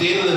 3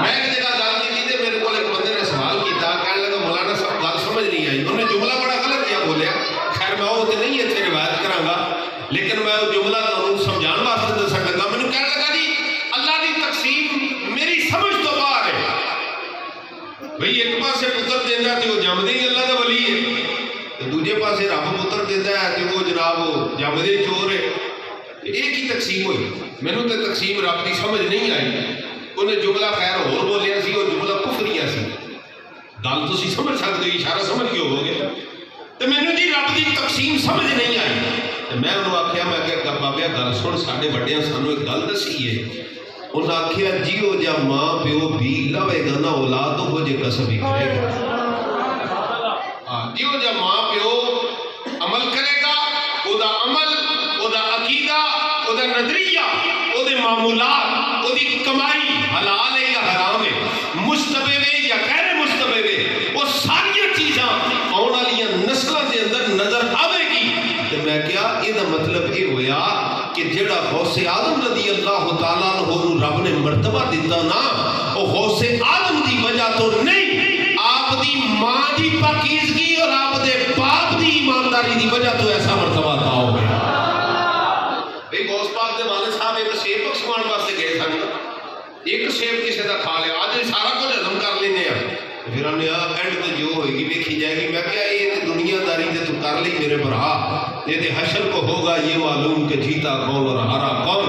میں ایک جگہ گل کی تھی، میرے کو ایک بندے نے سوال کیا، کہنے لگا مولانا صاحب گل سمجھ نہیں آئی، انہوں نے جملہ بڑا غلط کیا بولیا، خیر میں وہ تو نہیں اتنے روایت کراں گا، لیکن میں وہ جملہ تو سمجھان واسطے دسن لگا، مینوں کہنے لگا جی اللہ دی تقسیم میری سمجھ تو باہر ہے، بھئی ایک پاسے پتر دیندا تے وہ جمدے ہی اللہ دا ولی ہے، دوجے پاسے رب پتر دیندا ہے تے وہ جناب جمدے چور ہے، ایک ہی تقسیم ہوئی، مینوں تے تقسیم رب دی سمجھ نہیں آئی، انہیں جملہ خیر ہور بولیا سی، وہ جملہ کفریہ سی، گل تسی سمجھ سکتے ہو، اشارہ سمجھ کے ہو گے، تو مینوں جی رب دی تقسیم سمجھ نہیں آئی، تو میں انہوں آکھیا، میں کہ بابیا گل سن، ساڈے وڈیاں سانوں ایک گل دسی ہے، انہوں آکھیا جیو جا ماں پیو بھی لوے گا نا اولاد ہو جے کسب ہی کرے گا، جیو جا ماں پیو عمل کرے گا، او دا عمل، او دا عقیدہ، او دا نظریہ، او دے معمولات، او دی کمائی حلال ہے یا حرام ہے، مشتبہ ہے یا غیر مشتبہ ہے، وہ ساری چیزاں آن والی نسلوں کے اندر نظر آئے گی، تو میں کیا یہ مطلب یہ ہویا کہ جڑا غوث آدم رضی اللہ تعالیٰ عنہ رب نے مرتبہ دیتا نا، وہ غوث آدم دی وجہ تو نہیں، آپ دی ماں دی پاکیزگی اور آپ دے باپ دی ایمانداری دی وجہ تو ایسا مرتبہ عطا ہو گیا۔ بھئی غوث پاک دے والد صاحب ایک سیب بخشوان واسطے گئے سن، ایک سیب کسی دا کھا لیا، آج سارا کچھ ہضم کر لینے ہیں، پھر ہم نے اینڈ تے جو ہوئے گی دیکھی جائے گی، میں کہا یہ دنیا داری تے تو کر لی میرے برہا، یہ تے حشر کو ہوگا یہ معلوم کہ جیتا کون اور ہارا کون،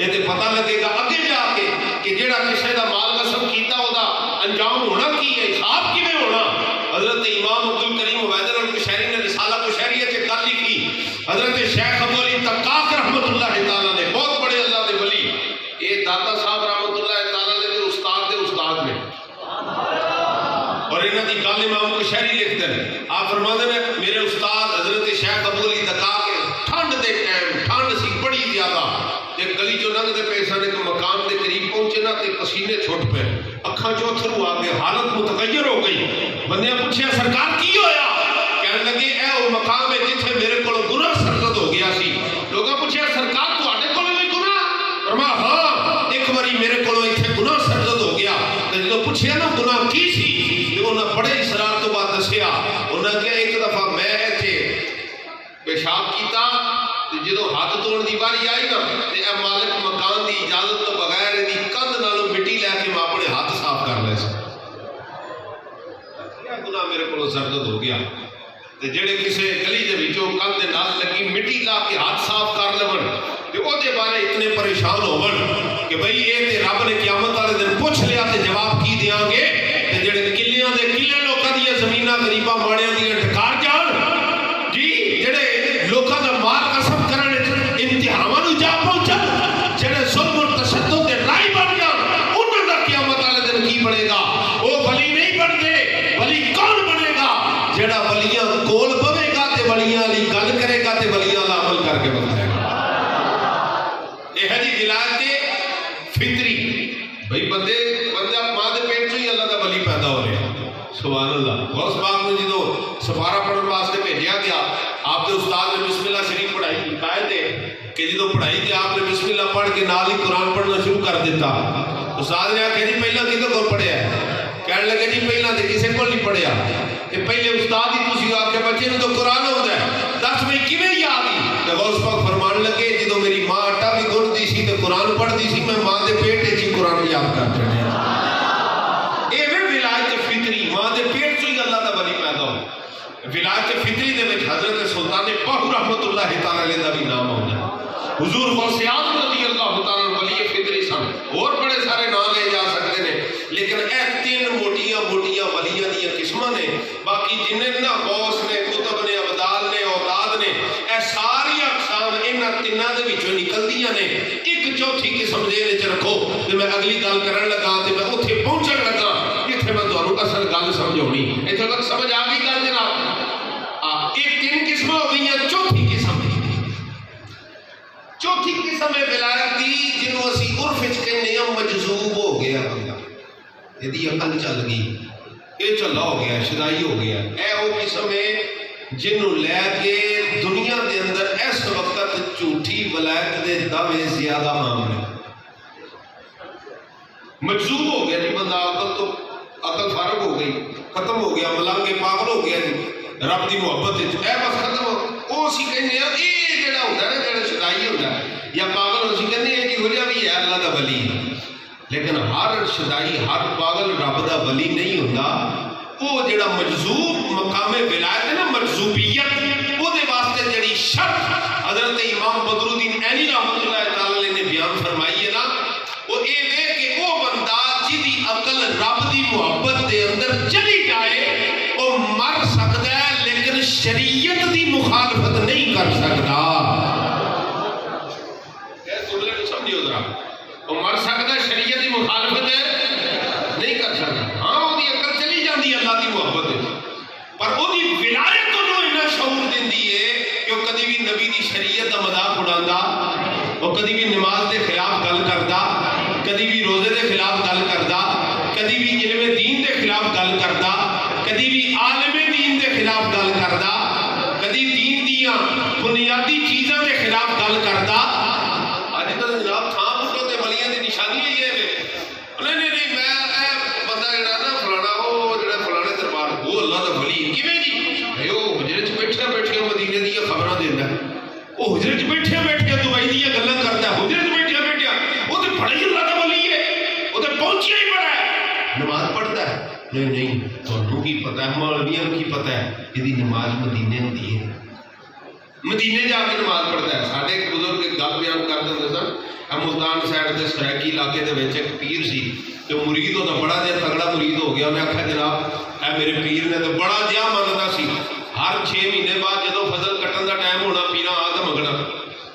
یہ تے پتہ لگے گا اگے جا کے کہ جیڑا کسی دا مال غصب کیتا ہو دا انجام ہونا کی ہے، حساب کی میں ہونا۔ حضرت امام عبدالکریم عبید القشیری نے رسالہ قشیریہ سے کر لکھی، حضرت شیخ ابو علی تقاق رحمت اللہ تعالیٰ نے، بہت بڑے اللہ دے ولی، یہ داتا صاحب رحمت اللہ تعالیٰ نے دے استاد نے، اور انہاں دی گل امام قشیری لکھتے ہیں، آپ فرماتے ہیں میرے استاد حضرت شیخ ابو علی تقاق ٹھنڈ دے ٹائم، ٹھنڈ سی بڑی زیادہ، ایک گلی جو لنگ دے پیسان ایک مقام دے قریب پہنچے نا تے پسینے چھوٹ پہ، اکھاں جو تھرو آگے، حالت متغیر ہو گئی، بندے پوچھے سرکار کی ہویا؟ کہنے لگے اے وہ مقام ہے جتھے میرے کو گناہ سرزد ہو گیا سی، لوگوں پوچھے سرکار تو آٹے کو بھی گناہ؟ فرما ہاں ایک باری میرے کو اتنے گناہ سرزد ہو گیا، تو پوچھے نا گناہ کی سی؟ انہوں نے بڑے اصرار تو بات دسیا، انہوں نے کہا ایک دفعہ میں ایتھے پیشاب کیتا، جدو ہاتھ توڑ دی باری آئی نا، تے اے مالک مکان دی اجازت تو بغیر دی کند نالوں مٹی لے کے میں اپنے ہاتھ صاف کر لے سا، کیا گناہ میرے کو سرزد ہو گیا، تے جڑے کسے گلی دے وچوں کند دے نال لگی مٹی لا کے ہاتھ صاف کر لون، تے او دے بارے اتنے پریشان ہون کہ بھئی اے تے رب نے قیامت والے دن پوچھ لیا تے جواب کی دیاں گے، تے جڑے کلیاں دے کلے لوکاں دی زمیناں غریباں ماڑیاں دی ٹکار جان، جی جڑے لوکاں دا مال قسم کرن انتہاواں نوں جا پہنچن، جڑے ظلم اور تشدد دے راہی بن جان، انہاں دا قیامت والے دن کی بنے گا؟ او ولی نہیں بنتے، ولی کون بنے گا؟ جڑا ولیاں کول بنے گا تے ولیاں علی گل کرے گا تے ولیاں دا عمل کر کے بتائے گا۔ یہ ہے جی ولایت فطری، بھئی بندے ماں دے پیٹ چوں ہی اللہ دا ولی پیدا ہو رہا، سبحان اللہ۔ غوث پاک نے جدو سفارہ پڑھن واسطے بھیجیا گیا، آپ کے استاد نے بسم اللہ شریف پڑھائی سکھائے تھے کہ جدو پڑھائی تھی آپ نے بسم اللہ پڑھ کے نال ہی قرآن پڑھنا شروع کر دیتا، استاد نے آخیا جی پہلا کدھر کو پڑھیا ہے؟ کہنے لگے جی پہلا تو کسی کو نہیں پڑھیا، کہ پہلے استاد ہی تسی آخیا بچے نے تو قرآن ہوتا ہے، دس میں کیویں یاد ہی؟ غوث پاک فرمان لگے جدو میری ماں آٹا بھی گنتی سی تے قرآن پڑھتی سی، میں ماں دے پیٹ وچ ہی قرآن یاد کر چڑھیا۔ یہ ولایت فطری، ماں دے پیٹ چوں ہی اللہ دا ولی پیدا ہو۔ ولایت فطری دے وچ حضرت سلطان باہو رحمت اللہ تعالی علیہ دا بھی نام آਉਂدا ہے۔ حضور غوث اعظم رضی اللہ تعالی ولی فطری سن، اور بڑے سارے نام لے جا سکتے ہیں، لیکن اے تین موٹیاں موٹیاں ولیاں دی قسماں نے، باقی جنہیں نا غوث نے، قطب نے، ابدال نے، اوتاد نے، اے ساری اقسام انہاں تیناں دے وچوں نکلدیاں نے۔ ایک چوتھی قسم دے وچ رکھو تے میں اگلی گل کرن لگا تے میں اوتھے پہنچن لگا جتھے میں تانوں اصل گل سمجھاونی، ایتھے تک سمجھ آ گئی گل جناب؟ یہ تین قسم ہو گئی ہیں، چوتھی قسم ہے ولایت دی جنوں اسی عرف وچ کہنے ہاں مجذوب ہو گیا بندہ، یہ عقل چل گئی، یہ چلا ہو گیا، شدائی ہو گیا، اے وہ قسم ہے جنوں لے کے دنیا دے اندر اس وقت جھوٹی ولایت دے دعوے زیادہ عام ہیں۔ مجذوب ہو گیا جی بندہ، ختم ہو گیا ملنگ پاگل ہو گیا جی رب کی محبت اے بس ختم ہو وہ اسی کہنے ہیں یہ جڑا ہوتا ہے نا جڑا شدائی ہوتا ہے یا پاگل اسی کہنے ہیں کہ ہو جا بھی ہے اللہ دا ولی لیکن ہر شدائی ہر پاگل رب دا ولی نہیں ہوتا وہ جڑا مجذوب مقام ولایت ہے نا مجذوبیت وہ دے واسطے جڑی شرط حضرت امام بدر الدین عینی رحمۃ اللہ تعالی نے بیان فرمائی ہے نا وہ اے وے کہ وہ بندہ جدی عقل رب دی محبت دے اندر چلی جائے وہ مر سکتا ہے لیکن شریعت دی مخالفت نہیں کر سکتا سمجھو ذرا وہ مر سکتا ہے شریعت دی مخالفت نہیں کر سکتا ہاں وہ دی عقل چلی جاتی ہے اللہ دی محبت پر وہ دی ولایت انہوں انہا شعور دیندی ہے کہ وہ کدی بھی نبی دی شریعت دا مذاق اڑاندا وہ کدی بھی نماز دے خلاف گل کردا کدی بھی روزے دے خلاف گل کردا کدی بھی علم دین دے خلاف گل کردا کدی بھی عالم دین دے خلاف گل کردا کدی دین دیاں بنیادی چیزاں دے خلاف گل کردا اج کل جناب تھاں پٹو تے ولیاں دی نشانی ہی ہے نہیں میں بندہ جڑا نا فلانا وہ جڑا فلانے دربار وہ اللہ دا ولی کیویں جی وہ حجرے وچ بیٹھے مدینے دی خبراں دیندا وہ حجرے وچ بیٹھے دبئی دی گلاں کردا حجرے وچ بیٹھے وہ تے بڑا ہی اللہ دا ولی ہے وہ تے پہنچیا ہی بڑا ہے نماز پڑھتا ہے نہیں تھانوں کی پتہ ہے مولویاں کی پتہ ہے کہ نماز مدینے ہوندی ہے مدینے جا کے نماز پڑھتا ہے ساڈے ایک بزرگ ایک گل بیان کر دے سن ملتان سائڈ دے سرائکی علاقے دے وچ ایک پیر سی تے مرید ہوتا بڑا جہا تگڑا مرید ہو گیا انہیں آخیا جناب اے میرے پیر نے تو بڑا جہا منتا سی ہر 6 مہینے بعد جدو فصل کٹن دا ٹائم ہونا پیرا آ کے منگنا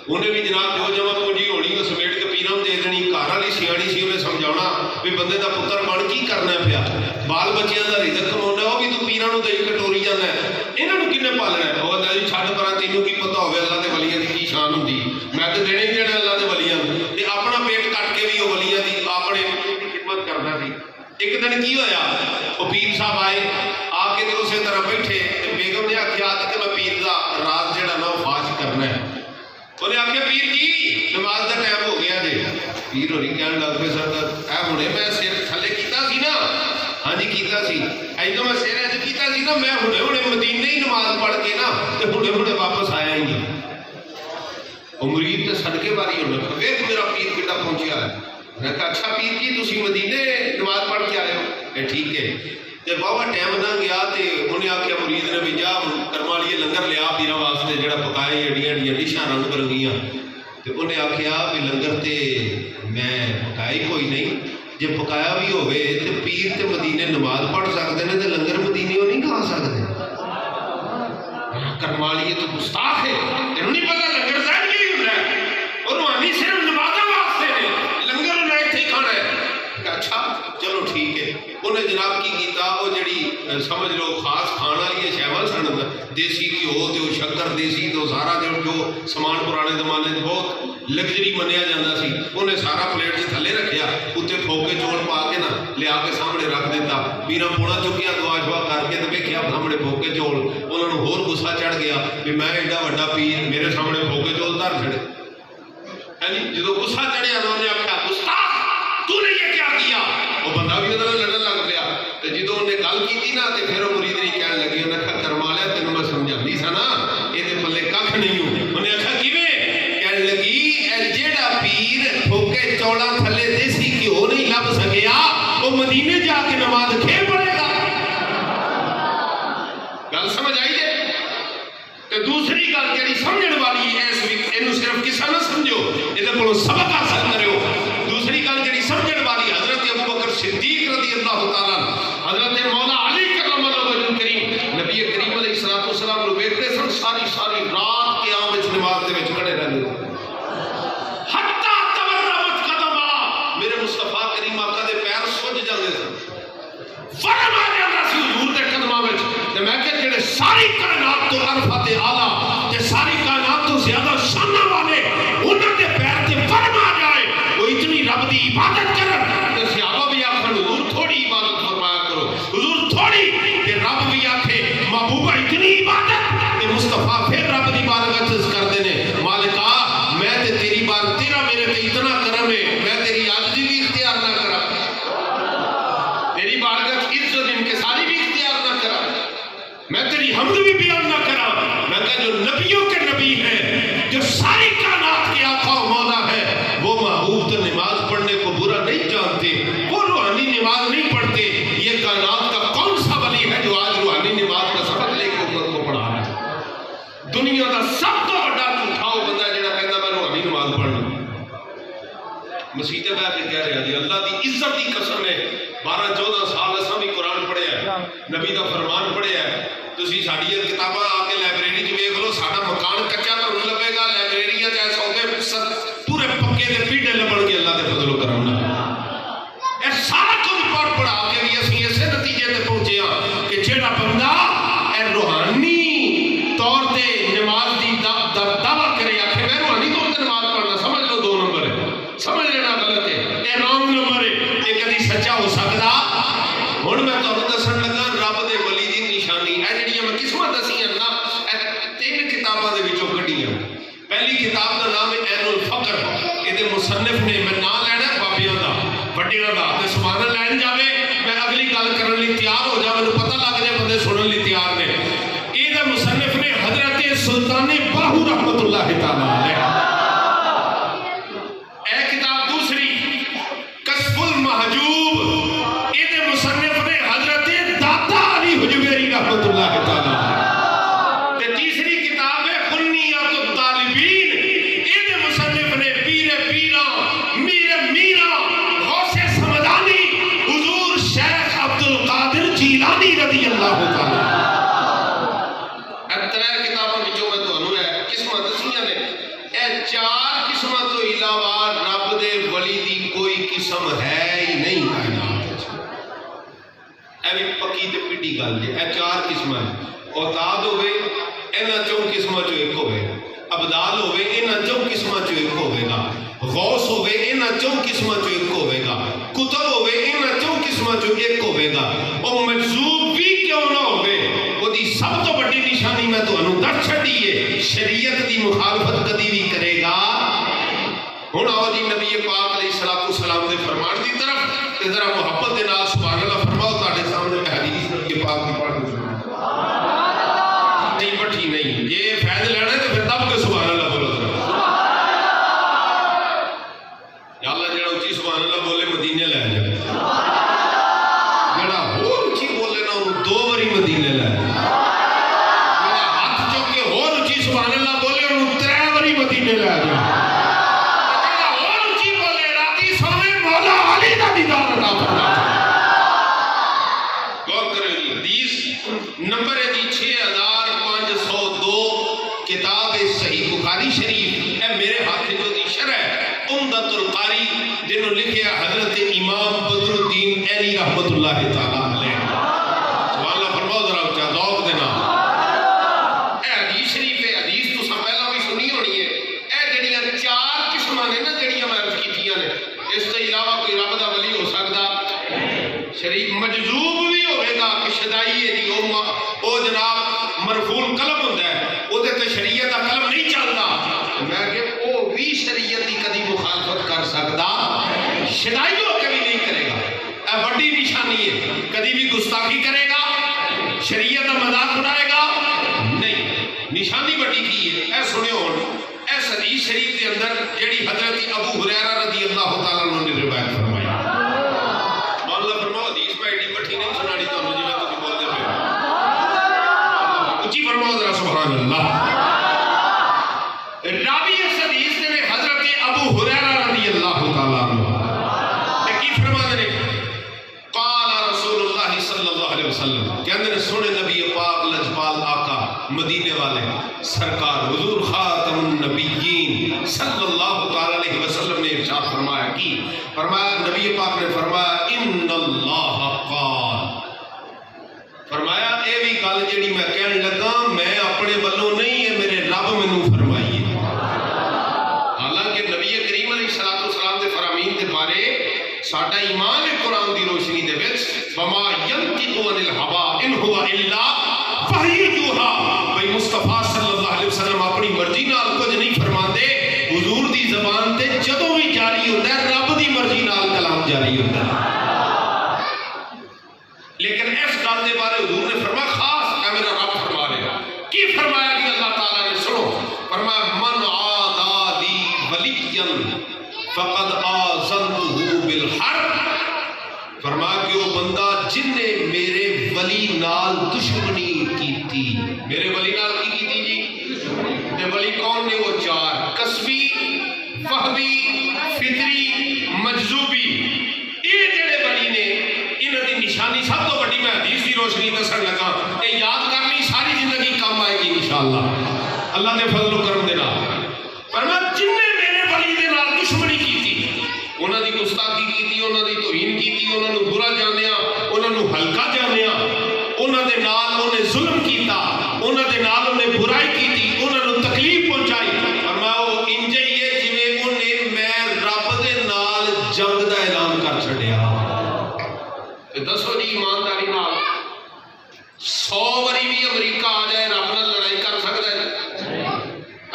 انہیں بھی جناب جو جمع پونجی ہونی وہ سمیٹ کے پیرا دے دینی گھر والی سیاڑی سی انہیں سمجھاؤنا بھی بندے دا پتر بن کی کرنا پیا بال بچیاں دا رزق کماؤنا وہ بھی تو پیرا دے کٹوری جانا ہے یہاں کنے پالنا ہے وہ آتا جی چھڈ پرا تینوں کی پتا ہوے اللہ دے ولیاں دی کی شان ہوندی میں تو دینا ہی دینا اللہ دے ولیاں تے اپنا پیٹ کٹ کے بھی وہ ولیاں دی اپنے خدمت کرنا سی ایک دن کی ہویا وہ پیر صاحب آئے آ کے اسی طرح بیٹھے بیگم نے آخیا کہ میں پیر دا راز جڑا نا وہ فاش کرنا ہے انہیں آخیا پیر جی نماز دا ٹائم ہو گیا جی پیر ہوری کہنے لگ پے سر اے ہنے میں سر تھلے کیتا سی نا ہاں جی کیتا سی ایدوں میں سر ایج کیتا سی نا میں ہنے مدینے ہی نماز پڑھ کے نا تے ہنے واپس آیا ہی نہیں وہ مرید تے صدقے باری ہونے ویکھ میرا پیر کڈا پہنچیا ہے میں کہا اچھا پیر جی تسی مدینے نماز پڑھ کے آئے ہو کہ ٹھیک ہے تے بابا ٹائم نہ گیا تے انہیں آخیا مرید نے بھی جا کرم والیے لنگر لیا پیرا واسطے جڑا پکائے اڈیاں اڈیاں ڈشاں رنگ برنگیاں تے انہیں آخیا بھی لنگر تے میں پکائی کوئی نہیں جے پکایا بھی ہوئے تے پیر تے مدینے نماز پڑھ سکتے ہیں تے لنگر مدینے وہ نہیں کھا سکتے کرم والیے تو گستاخ ہے تینوں نہیں پتا لنگر ظاہر یہی ہوتا ہے اور روحانی صرف نمازاں واسطے نے لنگر انہیں اتنے ہی کھانا ہے کہ اچھا چلو ٹھیک ہے انہیں جناب کی کیتا وہ جڑی سمجھ لو خاص کھانا لیے شہوال سن دیسی گھیو تے وہ شکر دیسی تو سارا جو سامان پرانے زمانے میں بہت لگژری منیا جاتا سی انہیں سارا پلیٹ سے تھلے رکھیا اتنے پھوکے چول پا کے نا لیا کے سامنے رکھ دیتا پیرا پونا چکیا دعا شوا کر کے ویکھیا سامنے پھوکے چول انہوں نے ہور غصہ چڑھ گیا بھی میں ایڈا وڈا پیر میرے سامنے پھوکے چول دھر چھڑے جدو غصہ چڑھیا انہوں نے آخیا گستاخ تو نے یہ کیا کیا وہ بندہ بھی ادھر لڑن لگ پیا تو جدو انہیں گل کی نا تو پھر وہ مرید نہیں کہنے لگی انہیں آخیا کرما لیا تینوں میں سمجھاندی سا نا یہ پلے کھ نہیں ہوں انہیں آخیا کیویں کہنے لگی جیڑا پیر پھوکے چوڑا تھلے دیسی گھیو نہیں لب سکیا وہ مدینے جا کے نماز کھیل پڑے گا گل سمجھ آئی ہے تو دوسری گل جڑی سمجھن والی ہے یہ صرف کسا نہ سمجھو یہ کو سبق حاصل کرو دوسری گل جڑی سمجھن والی حضرت ابوبکر صدیق رضی اللہ تعالیٰ حضرت مولا علی کرم اللہ وجہ کریم نبی کریم علیہ الصلوۃ والسلام نو ویکھتے سن ساری رات قیام وچ نماز دے وچ کھڑے رہندے حتی تورمت قدما میرے مصطفیٰ کریم آقا دے پیر سج جاندے سن فرم آ جاندا سی حضور دے قدماں وچ تے میں کہ جڑے ساری کائنات تو عرفات اعلی تے ساری کائنات تو زیادہ شاناں والے انہاں دے پیر تے فرم آ جائے وہ اتنی رب دی عبادت کرن تے صحابہ بھی آکھن حضور تھوڑی عبادت فرمایا کرو حضور تھوڑی تے رب بھی آکھے محبوبہ اتنی عبادت تے مصطفیٰ پھر رب دی بارگاہ وچ کردے نے مالکا میں تے تیری بار تیرا میرے تے اتنا کرم ہے میں تیری عاجزی بھی اختیار نہ کراں تیری بارگاہ عزت انکساری بھی اختیار حمد بھی بیان نہ کرا، میں کہا جو نبیوں کے نبی ہیں، جو ساری کائنات کے آقا و مولا ہے، وہ محبوب تو نماز پڑھنے کو برا نہیں جانتے، وہ روحانی نماز نہیں پڑھتے۔ یہ کائنات کا کون سا ولی ہے جو آج روحانی نماز کا سبق لے کے امت کو پڑھا رہا ہے؟ دنیا کا سب تو بڑا جھوٹا وہ بندہ جڑا کہتا میں روحانی نماز پڑھنا۔ مسیح بیٹھ کے کہہ رہا جی اللہ دی عزت دی قسم ہے 12-14 سال اساں بھی قرآن پڑھیا ہے، نبی دا فرمان پڑھیا ہے۔ تسی ساڈی کتاباں آ کے لائبریری چ ویکھ لو، ساڈا مکان کچا تانوں لبے گا، لائبریریاں چ سوتے پورے پکے دے پیڈے لبن گے اللہ دے فضل و کرم نال۔ اے سارا کچھ پڑھا کے بھی اسی اسے نتیجے تے پہنچے ہاں کہ جیڑا بندہ اے روحانی طور تے نماز دی دعویٰ کرے، آکھے میں روحانی طور تے نماز پڑھنا، سمجھ لو 2 نمبر ہے، سمجھ لینا غلط ہے، اے رانگ نمبر ہے، یہ کدی سچا ہو سکتا؟ ہن میں تانوں دسن لگا رب دے ولی دی نشانی اے جڑیاں میں قسمت دسیاں نا، 3 کتاباں دے وچوں کڈیاں۔ پہلی کتاب دا نام ہے عین الفقر، یہ مصنف نے، میں نام لینا ہے بابیاں دا وڈیاں دا، تے سبحان اللہ لین جاوے میں اگلی گل کرن لئی تیار ہو جا، مینوں پتہ لگ جائے بندے سنن لئی تیار نے۔ یہ مصنف نے حضرت سلطان باہو رحمۃ اللہ تعالی علیہ۔ اے کتاب دوسری کشف المحجوب، یہ مصنف نے حضرت داتا علی حجویری رحمۃ اللہ تعالی علیہ۔ تے تیسری کتاب ہے خنیات الطالبین، یہ مصنف نے پیر پیراں میر میراں غوث سمدانی حضور شیخ عبد القادر جیلانی رضی اللہ تعالی۔ ترے کتاباں وچوں میں تانوں اے قسماں دسیاں نے، اے 4 قسماں تو علاوہ رب دے ولی دی کوئی قسم ہے ہی نہیں کائنات وچ۔ اے بھی پکی تے پڈی گل ہے، اے 4 قسماں اوتاد ہوے انہاں 4 قسماں چوں ایک ہوے، ابدال ہوے انہاں 4 قسماں چوں ایک ہوے گا، غوث ہوے انہاں 4 قسماں چوں ایک ہوے گا، کتب ہوے انہاں 4 قسماں چوں ایک ہوے گا۔ او مجذوب بھی کیوں نہ ہوے، وہ دی سب تو بڑی نشانی میں تانوں دس چھڈی ہے، شریعت دی مخالفت کدی بھی کرے گا۔ ہن آؤ جی نبی پاک علیہ الصلوۃ والسلام دے فرمان دی طرف، تے ذرا محبت دے نال سبحان اللہ فرماؤ۔ تہاڈے سامنے حدیث نبی پاک دی پڑھ دوں نہیں پٹھی نہیں، یہ فائدہ لینا ہے تو پھر دب کے سبحان اللہ بولو ذرا۔ یا اللہ جڑا اچھی سبحان اللہ بولے مدینے لے جائے، جڑا ہور اچھی بولے نا انہوں 2 باری مدینے لے جائے، جڑا ہاتھ چک کے ہور اچھی سبحان اللہ بولے انہوں 3 باری مدینے لے جائے، جڑا ہور اچھی بولے راتی سونے مولا علی دا دیدار عطا فرما۔ غور کرو جی، حدیث نمبر ہے جی 6502، کتاب صحیح بخاری شریف، اے میرے ہاتھ جو دی شرح عمدۃ القاری جنہوں لکھے حضرت امام بدر الدین عینی رحمۃ اللہ تعالی علیہ۔ سبحان اللہ فرماؤ ذرا اونچا ذوق دے نال۔ اے حدیث شریف ہے، حدیث تو سب پہلا بھی سنی ہونی ہے۔ اے جڑیاں 4 قسماں نے نا جڑیاں میں عرض کیتیاں نے، اس تو علاوہ کوئی رب دا ولی ہو سکدا؟ شریف مجذوب بھی ہوئے گا کہ شدائی ہے جی او جناب مرفوع قلم ہوتا ہے، وہ تے شریعت کا قلم نہیں چلتا، میں کہ وہ بھی شریعت کی کدی مخالفت کر سکتا؟ شدائی ہو کے بھی نہیں کرے گا۔ اے بڑی نشانی ہے، کدی بھی گستاخی کرے گا، شریعت کا مذاق اڑائے گا نہیں۔ نشانی بڑی کی ہے، اے سنو ہن اس حدیث شریف کے اندر جڑی حضرت ابو ہریرہ رضی اللہ تعالیٰ عنہ نے روایت فرمائی۔ مولا فرماؤ حدیث میں ایڈی بٹھی نہیں سنانی تانوں جی میں تسی بولدے پے، اچھی فرماؤ ذرا سبحان اللہ۔ راوی اس حدیث نے حضرت ابو ہریرہ رضی اللہ تعالیٰ عنہ کی فرماتے ہیں، قال رسول اللہ صلی اللہ علیہ وسلم، کہندے نے سونے نبی پاک لجپال آقا مدینے والے سرکار حضور خاتم النبیین صلی اللہ تعالی علیہ وسلم نے ارشاد فرمایا کی فرمایا، نبی پاک نے فرمایا ان اللہ قال، فرمایا اے بھی گل جڑی میں کہن لگا میں اپنے ولوں نہیں ہے، میرے رب مینوں فرمائی ہے۔ حالانکہ نبی کریم علیہ الصلوۃ والسلام دے فرامین دے بارے ساڈا ایمان ہے قرآن دی روشنی دے وچ، وما ینطق عن الہوی ان هو الا وحی یوحی، بھئی مصطفیٰ صلی اللہ علیہ وسلم اپنی مرضی نال کچھ نہیں فرماندے، حضور دی زبان تے جدوں بھی جاری ہوندا ہے رب دی مرضی نال کلام جاری ہوندا ہے۔ لیکن اس گل دے بارے حضور نے فرمایا خاص اے میرا رب فرما رہے کی فرمایا کہ اللہ تعالیٰ نے سنو فرمایا من عادی ولی فقد آذنتہ بالحرب، فرمایا کہ وہ بندہ جن نے میرے ولی نال دشمنی کیتی، میرے ولی نال کی کیتی جی؟ تے ولی کون نے؟ وہ چار، کسبی، فہمی، فطری، مجذوبی۔ یہ جڑے ولی نے انہاں دی نشانی سب تو بڑی میں حدیث دی روشنی دسن لگا، اے یاد کر لی ساری زندگی کام آئے گی انشاءاللہ اللہ دے فضل و کرم دے نال۔ فرمایا جن نے میرے ولی دے نال دشمنی کیتی، انہاں دی گستاخی کیتی، انہاں دی توہین کیتی، انہاں نوں برا جانیا، انہاں نوں ہلکا جانیا، انہاں دے نال انہیں ظلم کیتا، انہاں دے نال انہیں برائی کیتی، انہاں نوں تکلیف پہنچائی، فرمایا وہ انج ہی ہے جویں انہیں میں رب دے نال جنگ دا اعلان کر چھڈیا۔ تے دسو جی ایمانداری نال 100 واری بھی امریکہ آ جائے رب نال لڑائی کر سکدا ہے؟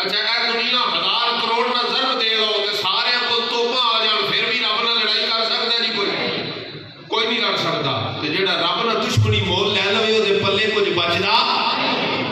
اچھا اے دنیا 1000 کروڑ نہ ضرب دے لو تے سارے کو توپاں آ جان پھر بھی رب نال لڑائی کر سکدا ہے جی؟ کوئی نہیں کر سکدا۔ تے جیڑا رب نال دشمنی مول لے لوے او دے پلے کچھ بچدا۔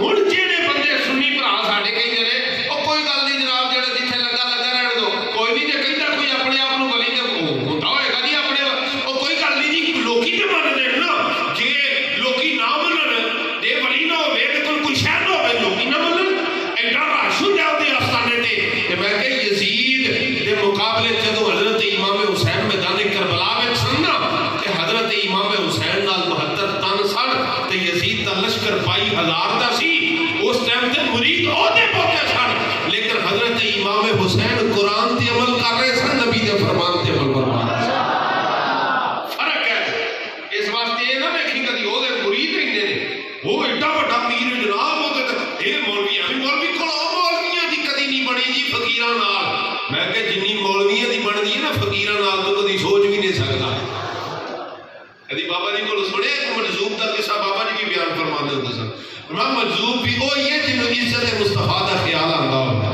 ہن جیڑے بندے سنی بھرا ساڈے کہندے نے او کوئی گل نہیں جناب جیڑا جتھے لگا لگا رہن دو، کوئی نہیں تے کہندا کوئی اپنے آپ نوں ولی تے ہوندا ہوئے گا جی اپنے او کوئی گل نہیں جی، لوکی تے من دین نا، جے لوکی نہ منن تے ولی نہ ہوے تے کوئی شے نہ ہوے لوکی نہ منن، ایڈا رش ہوندا اودے آستانے تے میں کہ یزید دے مقابلے جدوں حضرت امام حسین میدان کربلا وچ سن نا تے حضرت امام حسین نال 72 تن سن تے یزید دا لشکر 22,000 دا سی، اس ٹائم تے مرید اودے پہنچے سن، لیکن حضرت امام حسین قرآن تے عمل کر رہے سن، نبی دے فرمان تے عمل فرما رہے سن۔ فرق ہے اس واسطے یہ نہ دیکھی کدی وہ مرید رہندے نے وہ ایڈا بڑا پیر جناب وہ یہ مولویاں بھی مولوی کھلو مولویاں دی کدی نہیں بنی جی فقیراں نال، میں کہ جنی مولویاں دی بن دی ہے نا فقیراں نال تو کدی سوچ بھی نہیں سکتا۔ کدی بابا جی کو سنے مجذوب دا قصہ بابا جی بھی بیان فرما دے ہوندے سن، مجذوب بھی وہ ہی ہے جنوں عزت مصطفیٰ دا خیال آندا ہوندا،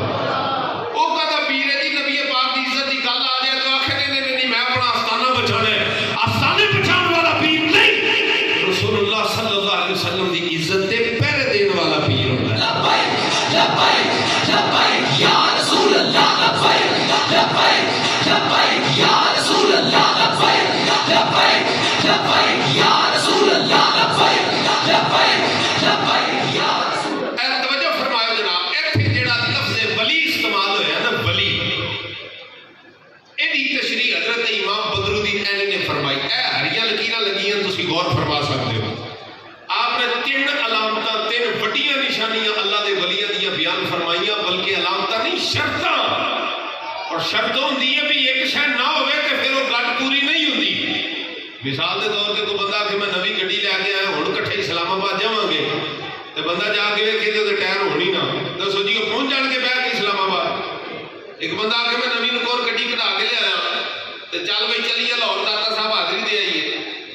وہ کدا پیر ہے جی نبی پاک دی عزت دی گل آ جائے تو آخر نہیں میں اپنا آستانہ بچانا ہے، آستانے بچانے والا پیر نہیں، رسول اللہ صلی اللہ علیہ وسلم دی عزت دے پہرے دین والا پیر ہوتا ہے۔ لبیک لبیک لبیک یا رسول اللہ، لبیک لبیک لبیک یا رسول اللہ، لبیک لبیک لبیک یا رسول اللہ، لبیک لبیک لبیک یا رسول اللہ۔ اے توجہ فرمایا جناب، ایتھے جڑا لفظ ولی استعمال ہویا نا ولی، ایدی تشریح حضرت امام بدرالدین عینی نے فرمائی، اے ہریاں لکیراں لگیاں تسی غور فرما سکتے ہو۔ آپ نے 3 علامتاں 3 وڈیاں نشانیاں اللہ دے ولیاں دیاں بیان فرمائیاں، بلکہ علامتاں نہیں شرطاں، اور شرط ہوندی ہے بھی ایک شے نہ ہوئے تے پھر وہ گل پوری نہیں ہوندی۔ مثال دے طور تے کوئی بندہ کہ میں نویں گڈی لے کے آیا ہن کٹھے اسلام آباد جاواں گے تے بندہ جا کے ویکھے تے ٹائر ہونی نہ دسو جی وہ پہنچ جان کے بیٹھ کے اسلام آباد۔ ایک بندہ آ کے میں نویں نکور گڈی کٹا کے لے آیا تے چل بھائی چلیے لاہور داتا صاحب حاضری دے آئیے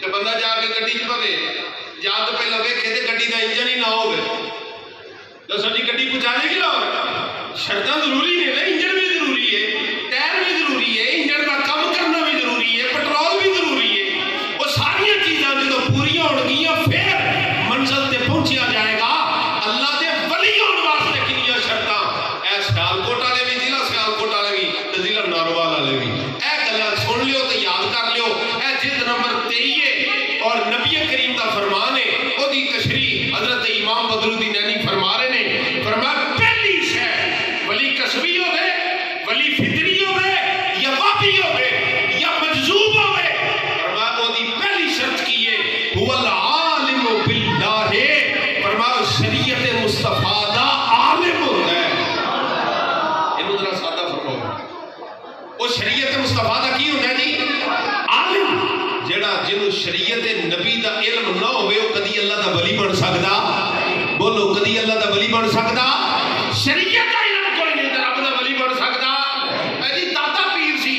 تے بندہ جا کے گڈی چ پوے جا تو پہلے ویکھے تے گڈی دا انجن ہی نہ ہوے، دسو جی گڈی پہنچا دے گی لاہور؟ شرطاں ضروری نے نا، انجن بھی ضروری ہے، ٹائر بھی ضروری ہے، انجن کا کام کرنا بھی ضروری ہے، پیٹرول بھی ضروری ہے، وہ ساری چیزاں جدوں پوریاں ہون گیاں پھر منزل تے پہنچیا جائے گا۔ اللہ دے ولی ہون واسطے کنیاں شرطاں، اے سیالکوٹ والے بھی، ضلع سیالکوٹ والے بھی تے ضلع ناروال والے بھی، اے گلاں سن لیو تے یاد کر لیو، اے جلد نمبر 23 ہے اور نبی کریم دا فرمان ہے، او دی تشریح حضرت امام بدرالدین عینی فرما رہے نے، فرمایا پہلی شے ولی کسبی ہوے، ولی فطری ہوے یا وابی ہوے یا مجذوب ہوے، فرمایا او دی پہلی شرط کی ہے هو العالم باللہ، فرمایا شریعت مصطفیٰ دا عالم ہوتا ہے۔ اینو ذرا سادہ فرماؤ، او شریعت مصطفیٰ دا کی ہوتا ہے جی؟ عالم۔ جڑا جنوں شریعت نبی دا علم نہ ہوئے وہ کدی اللہ دا ولی بن سکدا؟ بولو کدی اللہ دا ولی بن سکدا؟ شریعت دا علم کوئی نہیں تے رب دا ولی بن سکدا؟ اے جی دادا پیر سی،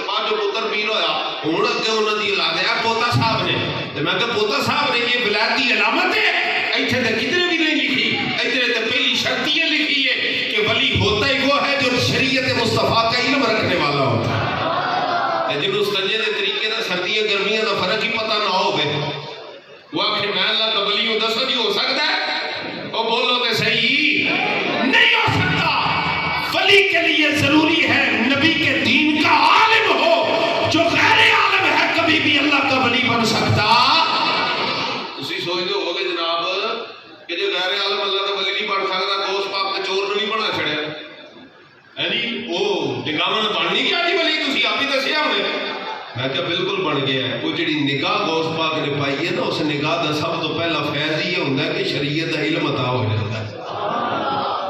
بعد جو پتر پیر ہویا ہن اگے انہاں دی اولاد ہے پوتا صاحب نے، تے میں کہ پوتا صاحب نے یہ ولایت دی علامت ہے، ایتھے تے کدھر بھی نہیں لکھی، ایتھے تے پہلی شرط یہ لکھی ہے کہ ولی ہوتا ہی وہ ہے جو شریعت مصطفیٰ کا علم رکھنے والا ہوتا ہے۔ جنہوں سنجے دے طریقے دا سردیاں گرمیاں دا فرق ہی پتہ نہ ہوگے وہ آخر میں اللہ کا ولی ہوں، دسو جی ہو سکتا ہے؟ وہ بولو تو صحیح، نہیں ہو سکتا۔ ولی کے لیے ضروری ہے نبی کے دین کا عالم ہو، جو غیر عالم ہے کبھی بھی اللہ کا ولی بن سکتا۔ تسی سوچتے ہو کہ جناب کہ جو غیر عالم اللہ کا ولی نہیں بن سکتا، دوست پاک نے چور نہیں بنا چھڑیا ہے جی، وہ نگاہ بن نہیں گیا جی ولی، تسی آپ ہی دسیا ہونے۔ میں کہا بالکل بن گیا ہے۔ وہ جڑی نگاہ غوث پاک نے پائی ہے نا، اس نگاہ دا سب تو پہلا فیض یہ ہوتا ہے کہ شریعت دا علم عطا ہو جاتا ہے،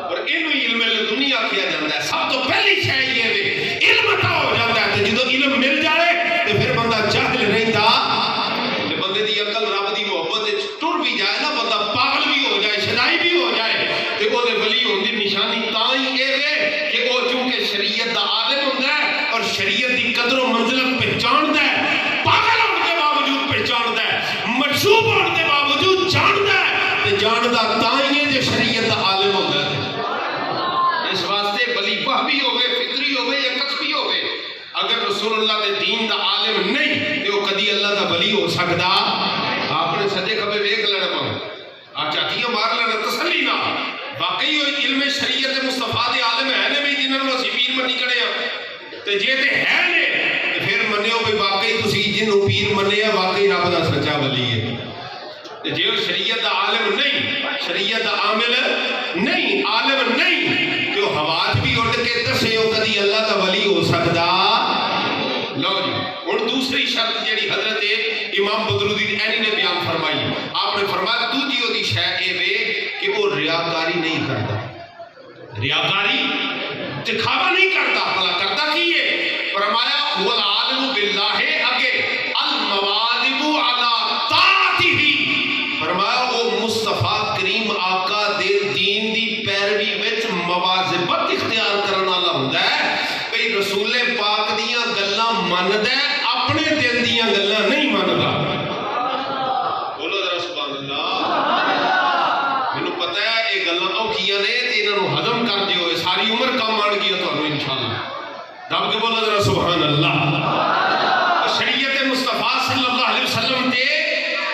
اور اینو علم دنیا کیا جاتا ہے۔ سب تو پہلی شے یہ ہے علم عطا ہو جاتا ہے، تے جدوں علم مل جائے تے پھر بندہ جاہل رہندا، تے بندے دی عقل رب دی محبت وچ ٹر بھی جائے نا، بندہ پاگل بھی ہو جائے، شدائی بھی ہو جائے، تے او دے ولی ہون دی نشانی تاں ہی اے ہے کہ او چونکہ شریعت دا عالم ہوندا ہے اور شریعت دی قدر و منزلت پہچاندا ہے، پاگل ہونے کے باوجود پہچاندا ہے، مجذوب ہونے کے باوجود جاندا ہے، تے جاندا تاں ہی ہے جو شریعت دا عالم ہوندا ہے۔ اس واسطے ولی وہبی ہوئے، فطری ہوئے یا کسبی ہوئے، اگر رسول اللہ دے دین دا عالم نہیں تو وہ کدی اللہ دا ولی ہو سکدا؟ آپ نے سجے کھبے ویکھ لینا پاؤں، آ چاٹیاں مار لینا تسلی نہ، واقعی وہ علم شریعت مصطفیٰ دے عالم ہے نے بھی جنہاں نوں اسی پیر منی کھڑے ہاں، تے جے تے ہے نے تے پھر منیو بھی واقعی تسی جنوں پیر منیا واقعی رب دا سچا ولی ہے۔ تے جے وہ شریعت دا عالم نہیں، شریعت دا عامل نہیں، عالم نہیں، تو حواس بھی اٹھ کے دسے ہو کدی اللہ دا ولی ہو سکدا؟ لو جی ہن دوسری شرط جڑی حضرت امام بدرالدین عینی نے بیان فرمائی، آپ نے فرمایا دوجی دی شے اے وے کہ وہ ریاکاری نہیں کرتا، ریاکاری دکھاوا نہیں کرتا، بھلا کرتا کی ہے؟ فرمایا هو العالم باللہ اگے المواظب علی طاعتہ، فرمایا وہ مصطفیٰ کریم آقا دے دین دی پیروی وچ مواظبت اختیار کرن والا ہوندا ہے، بھئی رسول پاک دیاں گلاں مندا ہے، اپنے دل دیاں گلاں نہیں مندا۔ بولو ذرا سبحان اللہ۔ مینوں پتہ ہے یہ گلاں اوکھیاں نے تے انہاں نوں ہضم کر دیو، ساری عمر کام آن گیا تانوں انشاءاللہ۔ دب کے بولو ذرا سبحان اللہ۔ شریعت مصطفیٰ صلی اللہ علیہ وسلم تے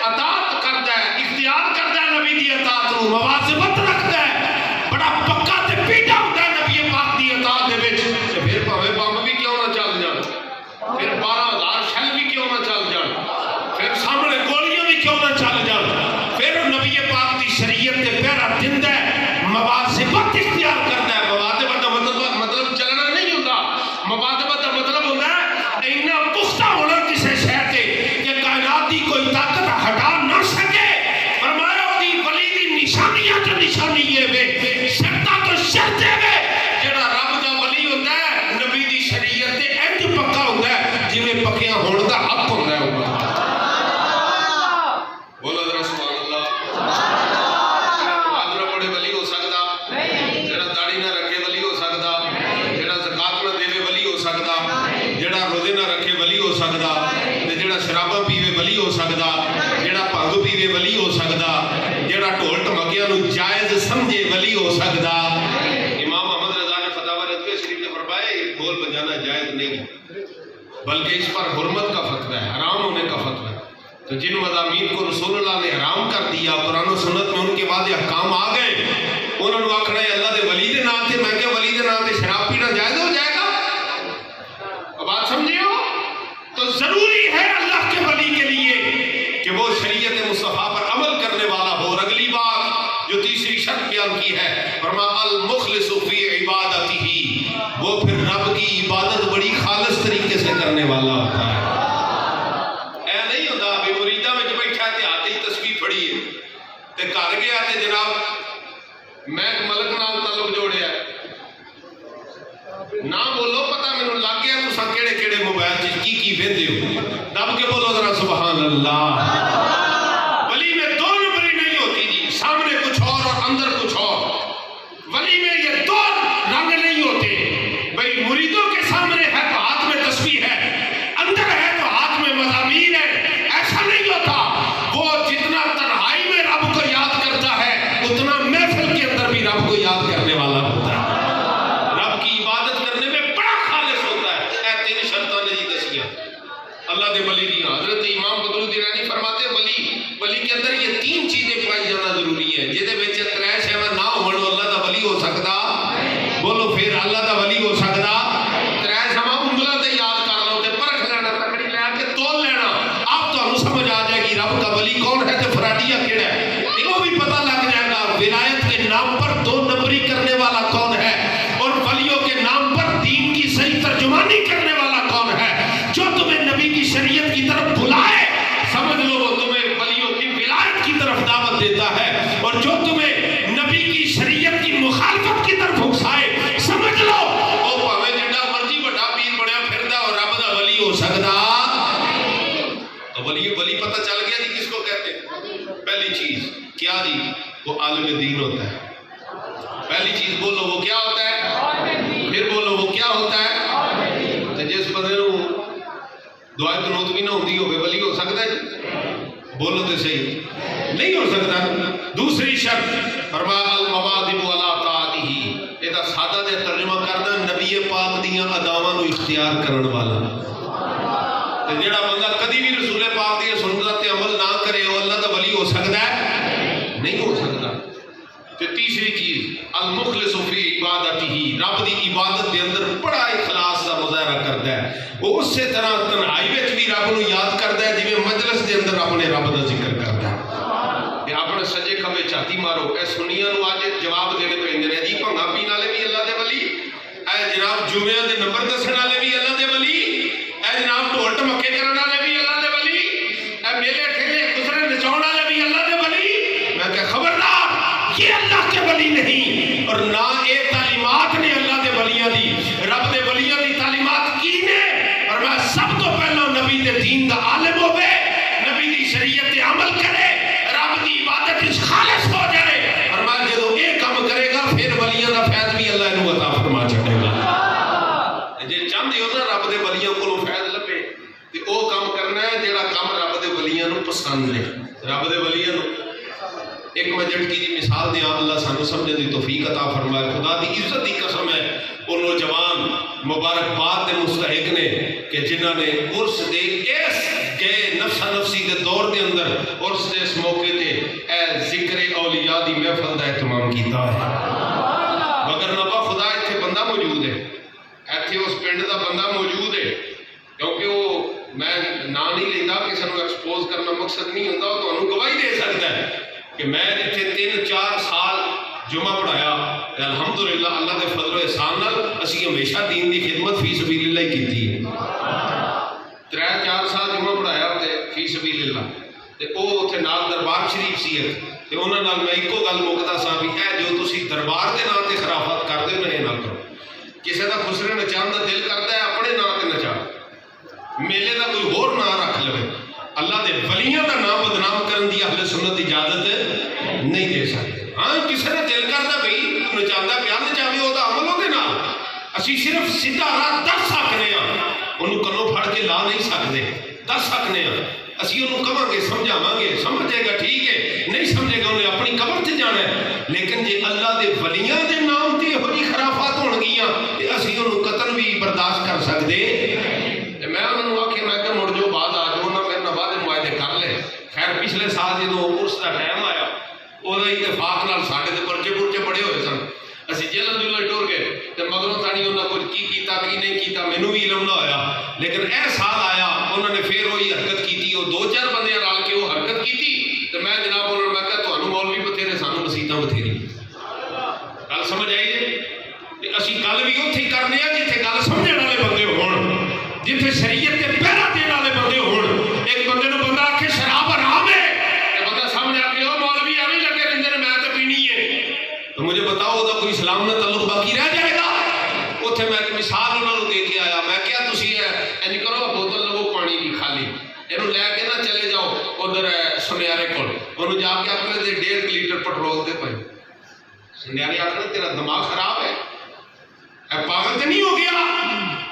اطاعت کردا ہے، اختیار کردا ہے نبی دی اطاعت نوں، مواظبت رکھدا ہے، بڑا پکا تے پیٹا ہوندا ہے نبی پاک دی اطاعت دے وچ، تے پھر بھاویں بم بھی کیوں نہ چل جان، پھر 12,000 شل بھی کیوں نہ چل جان، پھر سامنے گولیاں بھی کیوں نہ چل جان، پھر نبی پاک دی شریعت تے پہرا دیندا ہے، مواظبت اختیار کردا ہے۔ مواظبت دا مطلب چلنا نہیں ہوتا، مواظبت دا مطلب ہوتا ہے اینا پختہ ہونا کسی شے تے کہ کائنات دی کوئی طاقت ہٹا نہ سکے۔ فرمایا دی ولی دی نشانیاں تے نشانی یہ وے، شرطاں تو شرط وے، جڑا رب دا ولی ہوندا ہے نبی دی شریعت تے انج پکا ہوندا ہے جویں پکیاں ہون دا حق ہوندا ہے۔ بولو ذرا سبحان اللہ۔ نماز نہ پڑھے ولی ہو سکدا؟ جڑا داڑھی نہ رکھے ولی ہو سکدا؟ جڑا زکات نہ دے ولی ہو سکدا؟ جڑا روزے نہ رکھے ولی ہو سکدا؟ تے جڑا شراباں پیوے ولی ہو سکدا؟ جڑا بھنگ پیوے ولی ہو سکدا؟ جڑا ڈھول ٹمکیاں نوں جائز سمجھے ولی ہو سکدا؟ امام محمد رضا نے فتاوی رضویہ شریف میں فرمایا یہ ڈھول بجانا جائز نہیں، بلکہ اس پر حرمت کا فتوی ہے، حرام ہونے کا فتوی ہے۔ تو جن مضامین کو رسول اللہ نے حرام کر دیا، قرآن و سنت میں ان کے بعد احکام آ گئے، انہوں نے آکھنا ہے اللہ دے ولی دے نام تے، میں کہ ولی دے نام تے شراب پینا جائز ہو جائے گا؟ اب بات سمجھے ہو؟ تو ضروری ہے اللہ کے ولی کے لیے کہ وہ شریعت مصطفیٰ پر عمل کرنے والا ہو۔ اور اگلی بات جو تیسری شرط بیان کی ہے، فرمایا المخلص فی عبادتہ، وہ پھر رب کی عبادت بڑی خالص طریقے سے کرنے والا ہوتا ہے۔ اے نہیں ہوتا ابھی مریدہ میں بیٹھا ہے تے ہاتھ ہی تسبیح پڑھی ہے تے گھر گیا تے جناب میں ایک ملک نال تعلق جوڑیا ہے، نہ بولو پتہ مینوں لگ گیا تساں کیڑے کیڑے موبائل چ کی ویندے ہو، دب کے بولو ذرا سبحان اللہ۔ ولی میں دو نمبری نہیں ہوتی جی، سامنے کچھ اور اندر کچھ اور، ولی میں یہ دو رنگ نہیں ہوتے، بھئی مریدوں کے سامنے ہے تو ہاتھ میں تسبیح ہے، اندر ہے تو ہاتھ میں مضامین ہے، ایسا نہیں ہوتا۔ وہ جتنا تنہائی میں رب کو یاد کرتا ہے اتنا محفل کے اندر بھی رب کو یاد کرنے والا ہوتا ہے، رب کی عبادت کرنے میں بڑا خالص ہوتا ہے۔ اے تین شرطاں نے جی دسیاں، اللہ دے ولی دیاں. حضرت امام بدر الدین رانی فرماتے ولی کے اندر یہ تین چیزیں پائی جانا ضروری ہے جہدے وچ ترے شیواں نہ ہون اللہ دا ولی ہو سکدا. بولو پھر اللہ دا ولی ہو سکدا. ترے شیواں انگلاں تے یاد کر لو تے پرکھ لینا تکڑی لے کے تول لینا. اب تانوں سمجھ آ جائے گی رب کا ولی کون ہے تے فراڈیا کیڑا ہے. یہ بھی پتہ لگ جائے گا ولایت کے نام پر دو نمبری کرنے والا کون ہے اور ولیوں کے نام پر دین کی صحیح ترجمانی کرنے والا کون ہے. جو تمہیں نبی کی شریعت کی طرف بلائے سمجھ لو وہ تمہیں ولیوں کی ولایت کی طرف دعوت دیتا ہے اور جو تمہیں نبی کی شریعت کی مخالفت کی طرف اکسائے سمجھ لو وہ بھاویں جڈا مرضی بڑا پیر بنیا پھردا اور رب دا ولی ہو سکدا. تو ولی پتہ چل گیا جی کس کو کہتے ہیں. پہلی چیز کیا جی وہ عالم دین ہوتا ہے. پہلی چیز بولو وہ کیا ہوتا ہے. پھر بولو وہ کیا ہوتا ہے. تو جس بندے نو دعائے قنوت بھی نہ ہوندی ہوے ولی ہو سکتا ہے. بولو تو صحیح نہیں ہو سکتا. دوسری شرط فرمایا المواظب علی طاعتہ. یہ سادہ دے ترجمہ کرنا نبی پاک دیاں اداواں نو اختیار کرن والا. تے جڑا بندہ کدی بھی رسول پاک دی سنت تے عمل نہ کرے وہ اللہ دا ولی ہو سکتا ہے نہیں ہو سکتا. تے تیسری چیز المخلص فی عبادتہ. رب دی عبادت دے اندر بڑا اخلاص دا مظاہرہ کرتا ہے. وہ اسی طرح تنہائی وچ بھی رب نو یاد کرتا ہے جویں مجلس دے اندر اپنے رب دا ذکر کرتا ہے. تے اپنے سجے کھبے چھاتی مارو. اے سنیاں نو اج جواب دینے پیندے نے جی بھنگا پین والے بھی اللہ دے ولی. اے جناب جمعے دے نمبر دسن والے بھی اللہ دے ولی. اے جناب ڈھول ٹمکے کرن والے بھی اللہ دے ولی. اے میلے ٹھیلے خسرے نچاؤن والے بھی اللہ دے ولی. میں کہ خبردار یہ اللہ کے ولی نہیں اور نہ یہ تعلیمات نے اللہ دے ولیاں دی. رب دے ولیاں دی تعلیمات کی نے اور میں سب تو پہلو نبی دے دین دا عالم ہوئے نبی دی شریعت تے عمل کرے رب دی عبادت اس خالص ہو جائے اور میں جدو یہ کام کرے گا پھر ولیاں دا فیض بھی اللہ انہوں عطا فرما چھڑے گا. جے چاہتے ہو نا رب دے ولیاں کو فیض لبے تے او کام کرنا ہے جیڑا کام رب دے ولیاں نو پسند ہے. رب دے ولیاں نو ایک میں جھٹکی دی مثال دیاں اللہ سانو سمجھنے دی توفیق عطا فرمائے. خدا دی عزت دی قسم ہے وہ نوجوان مبارکباد دے مستحق نے کہ جنہاں نے عرس دے اس گئے نفسا نفسی دے دور دے اندر عرس دے اس موقع تے اے ذکر اولیاء دی محفل دا اہتمام کیتا ہے. مگر نبا خدا اتھے بندہ موجود ہے ایتھے اس پنڈ دا بندہ موجود ہے کیونکہ وہ میں نام نہیں لیندہ کسی نو ایکسپوز کرنا مقصد نہیں ہوتا وہ تو گواہی دے سکتا ہے کہ میں جتھے 3-4 سال جمعہ پڑھایا الحمدللہ اللہ دے فضل و احسان نال اسی ہمیشہ دین دی خدمت فی سبیل اللہ کی تھی. 3-4 سال جمعہ پڑھایا تے فی سبیل اللہ تے او اوتھے نال دربار شریف سی تے انہاں نال میں اکو گل مکدا سا بھی اے جو تسی دربار دے نام تے خرافات کردے ہو نہ نہ کرو. کسے دا خسرے نچان دا دل کرتا ہے اپنے نام تے نچا میلے دا کوئی اور نام رکھ لے. اللہ دے ولیاں دا نام بدنام کرن دی اہل سنت اجازت نہیں دے سکتے. ہاں کسی نے دل کرتا بھئی نچاندہ پیار نچاوی ہوتا عمل ہوتے نا اسی صرف سیدھا راہ دس سکنے ہیں انہوں کنوں پھڑ کے لا نہیں سکتے. دس سکنے ہیں اسی انہوں کہاں گے سمجھاواں گے سمجھے گا ٹھیک ہے نہیں سمجھے گا انہیں اپنی قبر سے جانا ہے. لیکن جی اللہ دے ولیاں دے نام تے ہو جی خرافات ہون گیاں تے اسی انہوں قتل بھی برداشت کر سکتے. میں انہوں نے آکھے میں کہ مڑ جو بعد آ جو نہ میرے بعد معاہدے کر لے. خیر پچھلے سال جدو عرس دا ٹائم آیا وہ اتفاق نال ساڈے تے پرچے پرچے پڑے ہوئے سن. اسی جیلوں جلوں ٹر گئے تے مگروں تانی انہاں کچھ کی کیتا کی نہیں کیتا مینوں بھی علم نہ ہویا. لیکن اے سال آیا انہوں نے پھر وہی حرکت کیتی وہ 2-4 بندے رل کے وہ حرکت کیتی تے میں جناب انہوں نے میں کہا تانوں مولوی بتھیرے سانوں مسیتاں بتھیری. گل سمجھ آئی جی. تے اسی گل بھی اوتھے کرنے آ جتھے گل سمجھن والے بندے ہون جتھے شریعت تے پہرا دین والے بندے ہون. ایک بندے نو بندہ آکھے شراب حرام ہے تے بندہ سامنے آ کے او مولوی ایویں لگے رہندے نے میں تے پینی ہے تو مجھے بتاؤ دا کوئی اسلام نال تعلق باقی رہ جائے گا. اوتھے میں ایک مثال انہاں نوں دے کے آیا. میں کیا تسی انج کرو بوتل لو پانی دی خالی اینو لے کے نہ چلے جاؤ ادھر سنیارے کول اونوں جا کے اپنے دے 1.5 لیٹر پیٹرول دے پائی. سنیارے آکھنے تیرا دماغ خراب ہے اے پاگل تے نہیں ہو گیا.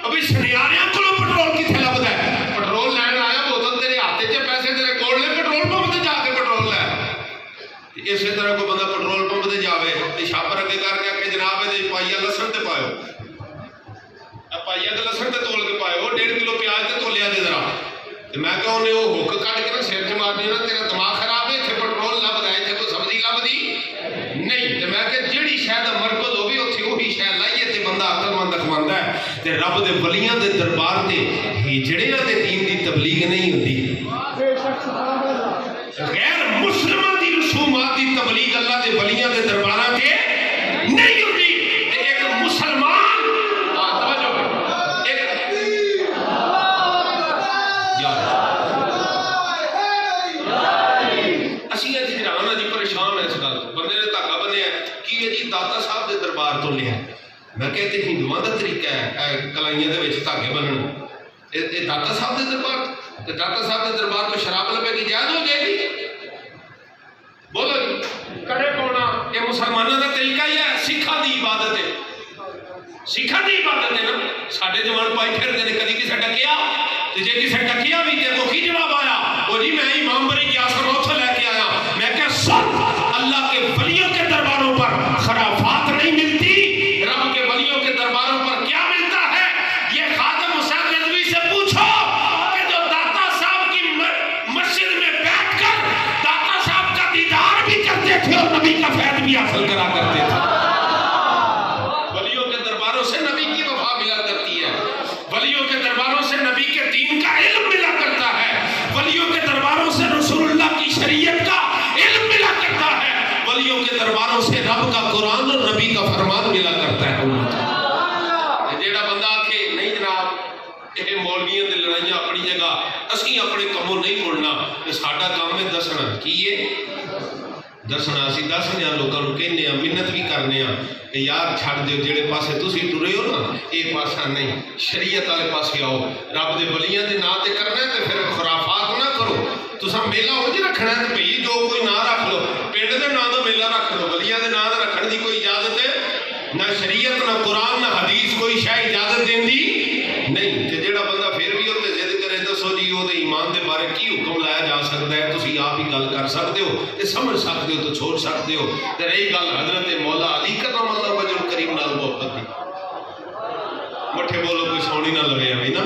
ابھی سنیاریاں کولوں پیٹرول کتھے لبدا ہے. پیٹرول لین آیا بوتل تیرے ہاتھ تے پیسے تیرے کول نے پیٹرول پمپ تے جا کے پیٹرول لے. اسی طرح کوئی بندہ پیٹرول پمپ تے جاوے تے چھاپر اگے کر کے کہ جناب اے پائیا لسن تے پایو اے پائیا تے لسن تے تول کے پایو 1.5 کلو پیاز تے تولیا دے ذرا تو میں کہ انہیں وہ حک کٹ کے نا سر چ مار دینا تیرا دماغ خراب ہے اتنے پٹرول لب رہا ہے کوئی سبزی لبھی نہیں تو میں کہ جہی شاید مرکز ہوگی اتنے وہی شاید لائیے تو بندہ عقل مند اخواندہ ہے تو رب دے ولیاں دے دربار سے ہجڑیاں دے دین دی تبلیغ نہیں ہوتی غیر مسلمہ دی رسومات دی تبلیغ اللہ دے ولیاں دے دربارہ کے نہیں ہوتی ایک مسلمان توجہ ایک اسی حیران جی پریشان ہے اس گل بندے نے دھاگا بنیا کہ جی داتا صاحب دے دربار تو لیا میں کہتے ہندوؤں کا طریقہ ہے کلائیاں دے وچ دھاگے بننے یہ داتا صاحب دے دربار داتا صاحب دے دربار تو شراب لبے گی جائز ہو جائے گی بولو جی کڑے پاؤنا یہ مسلمانوں کا طریقہ ہی ہے سکھاں دی عبادت ہے سکھاں دی عبادت ہے نا ساڈے جوان پائی پھرتے ہیں کدی کسے ڈکیا تو جے کسے ڈکیا بھی تے کو کی جواب آیا وہ جی میں امام بری گیا سر اتھے لے کے آیا میں کہ سن اللہ کے ولیوں کے درباروں پر خرافات نہیں ملتی رب کے ولیوں کے درباروں پر کیا ملتا ہے یہ خادم حسین رضوی سے پوچھو کہ جو داتا صاحب کی مسجد میں بیٹھ کر داتا صاحب کا دیدار بھی کرتے تھے اور نبی کا فیض بھی حاصل کرا کرتے تھے ولیوں کے درباروں سے نبی کی وفا ملا کرتی ہے ولیوں کے درباروں سے نبی کے دین کا علم ملا کرتا ہے ولیوں کے درباروں سے رسول اللہ کی شریعت کا علم ملا کرتا ہے ولیوں کے درباروں سے رب کا قرآن اور نبی کا فرمان ملا کرتا ہے جیڑا بندہ آکھے نہیں جناب یہ مولویاں دے لڑائیاں اپنی جگہ اسی اپنے کموں نہیں مڑنا کہ ساڈا کام ہے دسنا کی ہے دسنا اسی دسنے لوگوں کو کہنے منت بھی کرنے کہ یار چھڑ دیو جڑے پاسے تسی ٹرے ہو نا یہ پاسا نہیں شریعت والے پاسے آؤ رب دے ولیاں دے نام تے کرنا ہے تے پھر خرافات نہ کرو تساں میلہ ہو جی رکھنا ہے تے بھئی جو کوئی نام رکھ لو پنڈ دے نام دا میلہ رکھ لو ولیاں دے نام رکھن دی کوئی اجازت ہے نہ شریعت نہ قرآن نہ حدیث کوئی شے اجازت دیندی نہیں تے جڑا بندہ پھر بھی اوتے ضد کرے دسو جی او دے ایمان دے بارے کی حکم لایا جا سکتا ہے تسی آپ ہی گل کر سکتے ہو تے سمجھ سکتے ہو تو چھوڑ سکتے ہو تے رہی گل حضرت مولا علی کرم اللہ وجہ کریم نال محبت دی مٹھے بولو کوئی سونی نہ لگے ابھی نا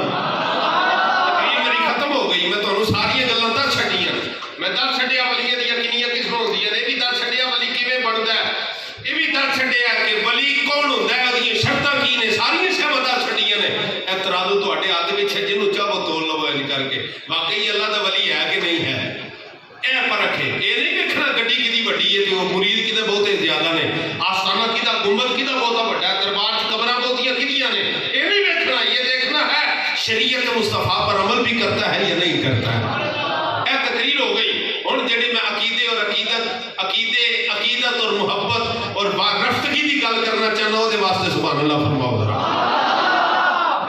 تقریر میری ختم ہو گئی میں تانوں ساری گلاں دس چھڈیاں میں دس چھڈیا ولیاں دیاں کنیاں قسم ہوندیاں نے یہ بھی دس چھڈیا ولی کیویں بندا ہے یہ بھی دس چھڈیا کہ ولی کون ہوندا ہے اودیاں شرطاں کی نے ساری شیاں دس چھڈیاں نے اعتراض تواڈے ہاتھ وچ ہے جنوں چاہو تول لو ان کر کے واقعی اللہ دا ولی ہے کہ نہیں ہے اے پرکھ ہے یہ نہیں دیکھنا گڈی کدی وڈی ہے تے وہ مرید کدے بہتے زیادہ نے آستانہ کدا گنبد کدا بہتا بڑا ہے دربار چ قبراں بہتیاں کدیاں نے یہ نہیں دیکھنا یہ دیکھنا ہے شریعت مصطفیٰ پر عمل بھی کرتا ہے یا نہیں کرتا ہے اے تقریر ہو گئی ہن جڑی میں عقیدے اور عقیدت اور محبت اور رفتگی کی گل کرنا چاہنا وہ واسطے سبحان اللہ فرماؤ ذرا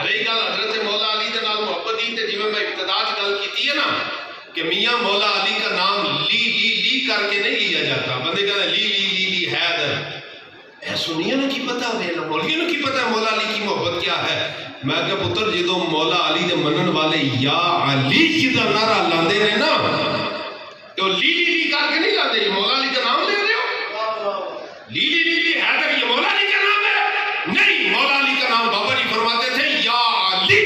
رہی گل حضرت مولا علی دے نال محبت دی تے جویں میں ابتدا چ گل کیتی ہے نا کہ میاں مولا علی کا نام لی کر کے نہیں لیا جاتا بندے کہتے لی حیدر اے سنیاں نو کی پتہ ہے مولویوں نو کی پتہ ہے مولا علی کی محبت کیا ہے میں کہ پتر جدوں مولا علی دے منن والے یا علی جدا نعرہ لاندے نے نا کہ لی کر کے نہیں لاندے یہ مولا علی کا نام لے رہے ہو لی حیدر یہ مولا علی کا نام ہے نہیں مولا علی کا نام بابا جی فرماتے تھے یا علی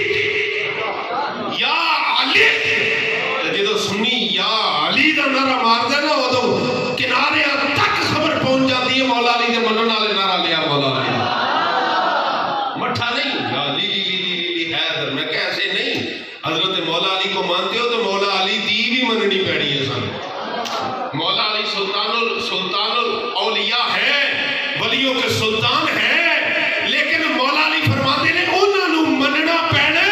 جدو سنی یا علی دا نعرہ مار دے نا ادو کنارے تک خبر پہنچ جاتی ہے مولا علی دے منن والے نعرہ لیا مولا علی مٹھا نہیں یا علی حیدر میں کہ ایسے نہیں حضرت مولا علی کو مانتے ہو تو مولا علی دی بھی مننی پڑی ہے سن مولا علی سلطان الاولیاء ہے ولیوں کے سلطان ہے لیکن مولا علی فرماتے نے انہاں نو مننا پینا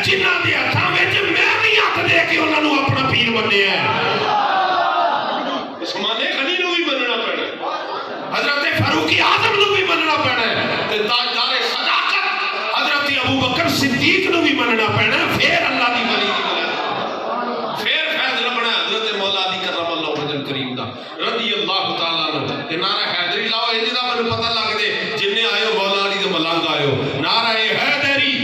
جنہاں دے ہتھاں وچ میں بھی ہاتھ دے کے انہاں نو اپنا پیر منیا ہے عثمان غنی نو بھی مننا پینا حضرت فاروق اعظم نو بھی مننا پینا تے تاجدار صداقت حضرت ابوبکر صدیق نو بھی مننا پینا پھر اللہ دی ولی دی پھر فیض لبنا حضرت مولا علی کرم اللہ وجہ کریم دا رضی اللہ تعالیٰ عنہ تے نعرہ حیدری لاؤ انہی دا مجھے پتہ لگ دے جنہیں آئے مولا علی دے ملنگ آئے نعرہ حیدری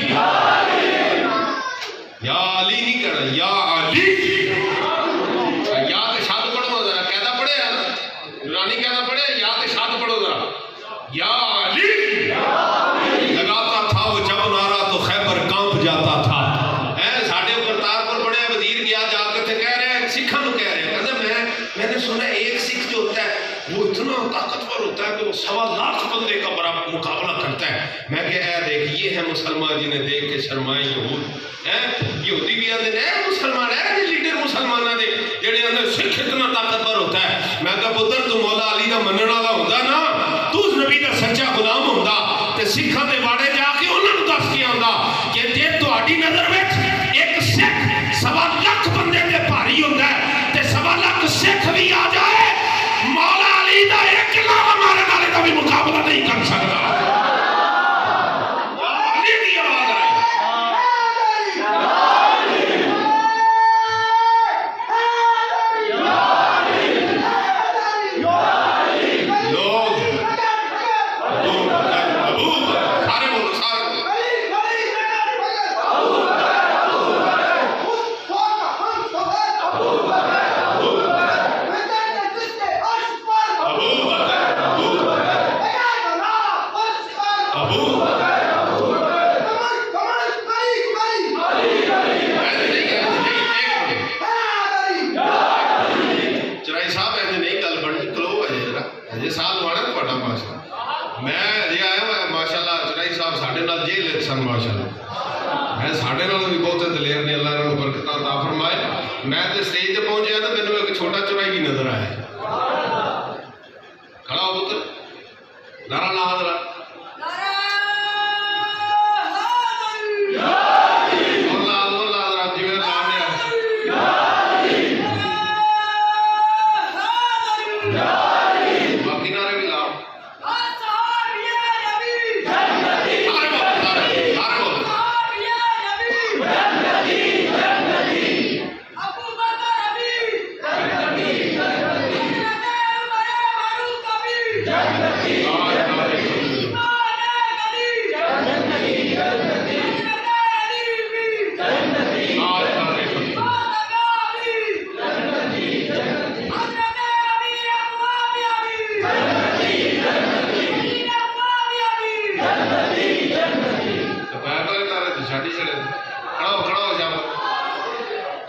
یا علی نہیں کہنا یا علی یا تے شاد پڑھو ذرا قیدہ پڑھے ہے نورانی قیدہ پڑھے یا تے شاد پڑھو ذرا یا علی لگاتا تھا وہ جب نعرہ تو خیبر کانپ جاتا تھا ساڑھے کرتارپور بڑے وزیر طاقتور ہوتا ہے کہ وہ 1.25 بندے کا برابر مقابلہ کرتا ہے. میں کہ اے دیکھ یہ ہے مسلمان جنہیں دیکھ کے شرمائے یہودی بھی آتے ہیں مسلمان ہے لیڈر مسلمانوں کے جڑے اندر سکھ اتنا طاقتور ہوتا ہے. میں کہا پتر تو مولا علی دا منن والا ہوندا نا تو اس نبی دا سچا غلام ہوندا تے سکھاں دے واڑے جا کے انہاں نوں دس کے آندا کہ جے تہاڈی نظر وچ ایک سکھ 1.25 بندے تے بھاری ہوندا ہے تے 1.25 سکھ بھی آ جائے مولا علی دا ایک علاوہ مارن والے دا بھی مقابلہ نہیں کر سکتا. علی دی آواز آئی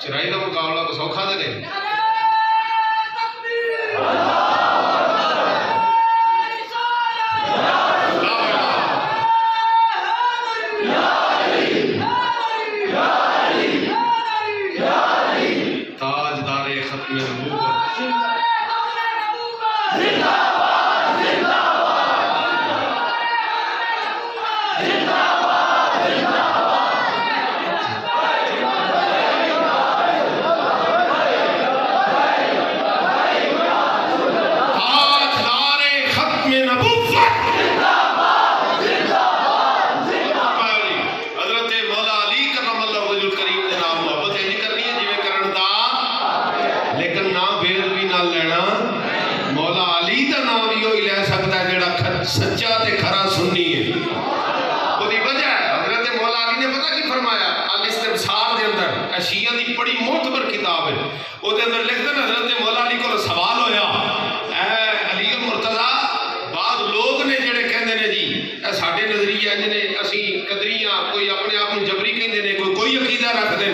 چرائی کا مقابلہ کو سوکھا دے نہیں. تاجدار ختم نبوت سچا تے کھرا سننی ہے. وہی وجہ ہے حضرت مولا علی نے پتہ کی فرمایا الاستبصار دے اندر شیعہ دی بڑی معتبر کتاب ہے وہ دے اندر لکھ دے حضرت مولا علی کو سوال ہویا اے علی المرتضی بعض لوگ نے جڑے کہندے نے جی اے ساڈے نظریے جنے اسی قدریاں کوئی اپنے آپ کو جبری کہندے نے کوئی عقیدہ رکھ دے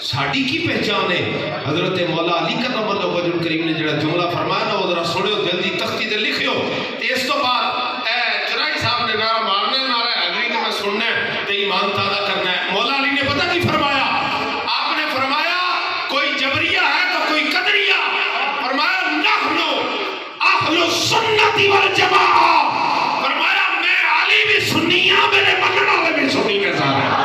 ساڈی کی پہچان ہے. حضرت مولا علی کرم اللہ وجہ الکریم نے جڑا جملہ فرمایا نا وہ ذرا سنو دل دی تختی تے لکھیو تے اس تو بعد نعرہ مارنا نعرہ حیدری کہ میں سننا ہے تو ایمان تازہ کرنا ہے. مولا علی نے پتہ کی فرمایا آپ نے فرمایا کوئی جبریہ ہے تو کوئی قدریہ فرمایا نحنو اہل السنت والجماعہ فرمایا میں علی بھی سنی ہوں میرے منن والے بھی سنی کے ساتھ ہیں.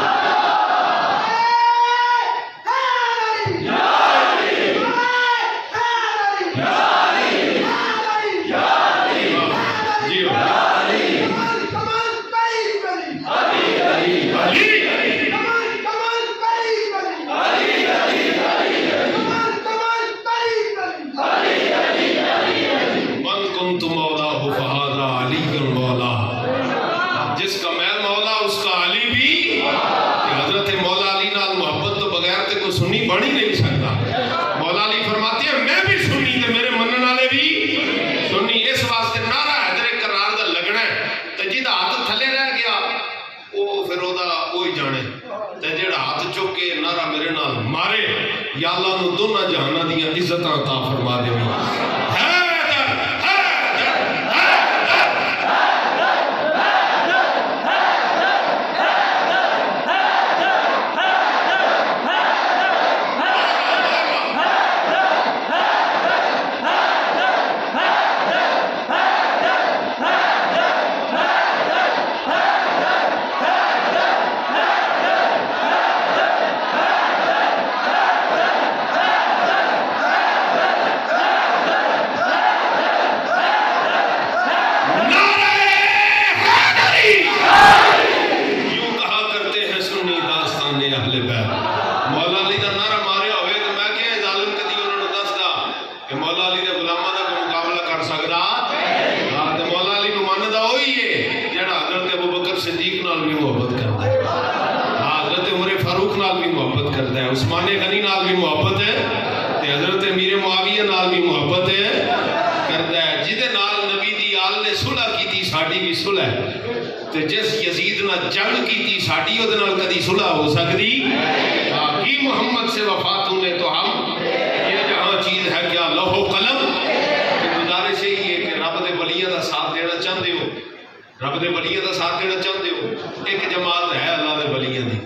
یا اللہ نو دونوں جہانہ دیا عزتاں عطا فرما دے. حیدر حیدر حیدر عثمان غنی نال بھی محبت ہے تے حضرت امیر معاویہ نال بھی محبت کرتا ہے جہدے نال نبی دی آل نے صلح کیتی ساڈی بھی صلح ہے تے جس یزید نہ جنگ کیتی ساڈی اودے نال کدی صلح ہو سکتی کی محمد سے وفاتوں نے تو ہم یہ جہاں چیز ہے کیا لوح و قلم گزارش یہی ہے کہ رب دے ولیاں دا ساتھ دینا چاہتے ہو رب دے ولیاں دا ساتھ دینا چاہتے ہو ایک جماعت ہے اللہ دے ولیاں دی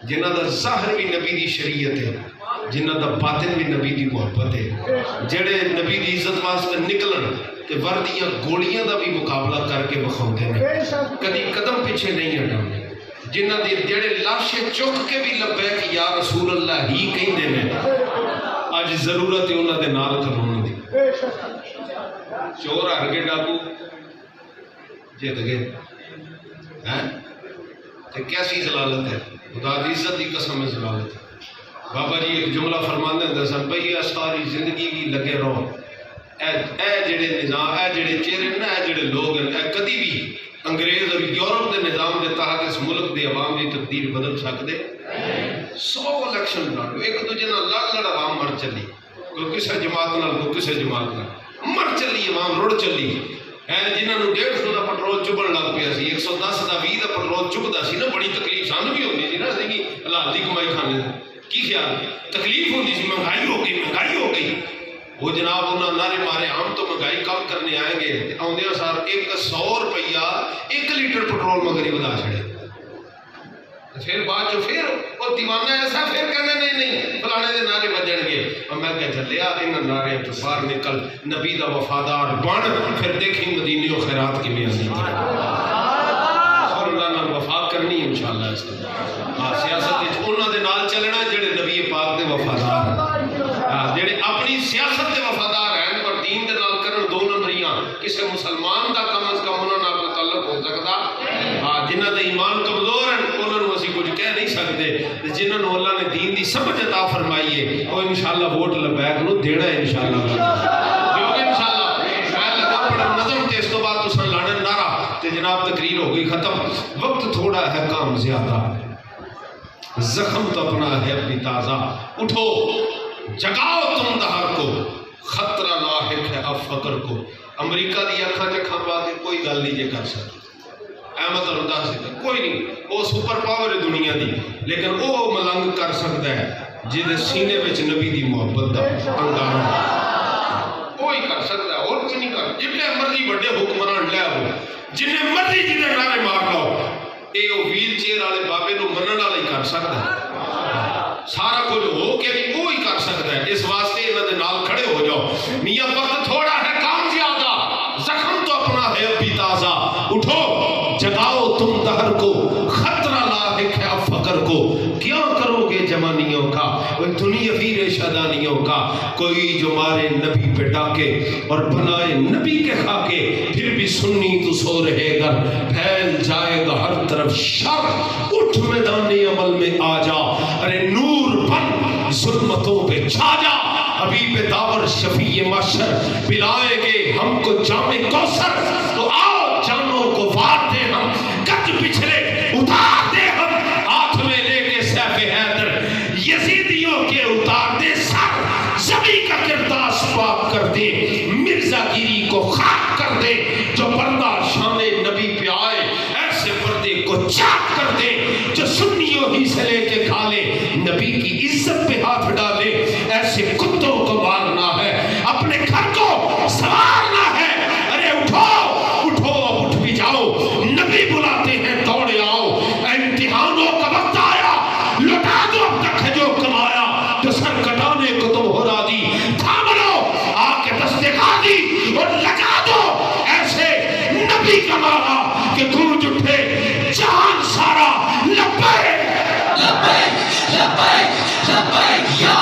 جنہ دا ظاہر بھی نبی دی شریعت ہے جنہ دا باطن بھی نبی دی محبت ہے جڑے نبی دی عزت واسطے نکلن کہ وردیاں گولیاں دا بھی مقابلہ کر کے بخوندے ہیں کدی قدم پیچھے نہیں ہٹاندے جنہ دے جڑے لاشیں چک کے بھی لبیک یا رسول اللہ ہی کہندے نے اج ضرورت ہے انہاں دے نال کھلون دی چور ہر کے ڈاکو جیت گئے ہیں تے کیسی ضلالت ہے خدا دی عزت دی قسم ہے ضلالت ہے بابا جی ایک جملہ فرماندے ہیں سن بھئی ساری زندگی کی لگے رہو اے جڑے نظام اے جڑے چہرے نا اے جڑے لوگ ہیں اے کدی بھی انگریز اور یورپ دے نظام دے تحت اس ملک دے عوام دی تقدیر بدل سکتے 100 الیکشن لڑو ایک دوجے نال لڑ عوام مر چلی کوئی کسے جماعت نال کوئی کسے جماعت نال مر چلی عوام رڑ چلی جنہاں نوں 150 دا پٹرول چبن لگ پیا سی 110 دا 20 دا پٹرول چبدا سی نا بڑی تکلیف سانو بھی ہوندی سی نا اسی کی حلال دی کمائی کھانے کی خیال تکلیف ہوندی سی مہنگائی ہو گئی وہ جناب انہاں نعرے مارے ہم تو مہنگائی کم کرنے آئیں گے آؤندے سار 100 روپیہ 1 لیٹر پٹرول مگر ہی بدا چھڑے پھر بعد جو پھر وہ دیوانہ ایسا پھر کہنے نہیں فلانے دے نعرے بجن گے اور میں کہہ چلیا ان نعرے تو باہر نکل نبی دا وفادار بن پھر دیکھیں مدینے و خیرات کی بھی عزیز اور اللہ نال وفا کرنی انشاءاللہ اس طرح سیاست انہاں دے نال چلنا جڑے نبی پاک دے وفادار ہیں جڑے اپنی سیاست دے وفادار ہیں پر دین دے نال کرن 2 نمبریاں کسے مسلمان دا کم از کم انہاں نال تعلق ہو سکدا جنہاں دا ایمان کمزور ہیں انہاں نوں اسی کچھ کہہ نہیں سکتے جنہاں نوں اللہ نے دین دی سمجھ عطا فرمائی ہے وہ انشاءاللہ ووٹ لبیک نوں دینا ہے انشاءاللہ جو کہ انشاءاللہ میں لگا پڑا نظم تے اس تو بعد تساں لانے نعرہ تے جناب تقریر ہو گئی ختم وقت تھوڑا ہے کام زیادہ زخم تو اپنا ہے اپنی تازہ اٹھو جگاؤ تم دہر کو خطرہ لاحق ہے اب فقر کو امریکہ دی اکھاں چکھاں پا کے کوئی گل نہیں جے کر سکتی احمد اللہ سے کوئی نہیں وہ سپر پاور ہے دنیا دی لیکن وہ ملنگ کر سکتا ہے جہدے سینے وچ نبی دی محبت دا انگارہ کوئی کر سکتا ہے اور کوئی نہیں کر جتنے مرضی بڑے حکمران لے ہو جنہیں مرضی جنہیں نعرے مار لو اے وہ ویل چیئر والے بابے نو منن والا ہی کر سکتا ہے سارا کچھ ہو کے بھی وہی کر سکتا ہے اس واسطے انہاں دے نال کھڑے ہو جاؤ میاں وقت تھوڑا ہے کام زیادہ زخم تو اپنا ہے ابھی تازہ اٹھو جگاؤ تم دہر کو خطرہ لاحق ہے اب فقر کو کیا کرو گے جوانیوں کا وہ دنیا پھر شادانیوں کا کوئی جو مارے نبی پہ ڈاکے اور بنائے نبی کے خاکے پھر بھی سنی تو سو رہے گا پھیل جائے گا ہر طرف شر اٹھ میدان عمل میں آ جا ارے نور بن ظلمتوں پہ چھا جا حبیب داور شفیع محشر پلائے گے ہم کو جام کوثر تو آؤ جانوں کو وار دے ہم گج پچھلے اتار دے ہم ہاتھ میں لے کے سیف حیدر یزیدیوں کے اتار دے سر زمین کا کرداس پاک کر دے مرزا گیری کو خاک کر دے جو پردہ شان نبی پہ آئے ایسے پردے کو چاک کر دے جو سنیوں ہی سے لے کے کھا لے نبی کی عزت پہ ہاتھ ڈالے ایسے کتوں کو مارنا ہے اپنے گھر کو سوارنا ہے ارے اٹھو اٹھو اب اٹھ بھی جاؤ نبی بلاتے ہیں دوڑے آؤ امتحانوں کا وقت آیا لٹا دو اب تک ہے جو کمایا جو سر کٹانے کو تم ہو راضی تھام لو آ کے دستگاہ دی اور لگا دو ایسے نبی کا نعرہ کہ گونج اٹھے جہان سارا لبیک لبیک لبیک لبیک یا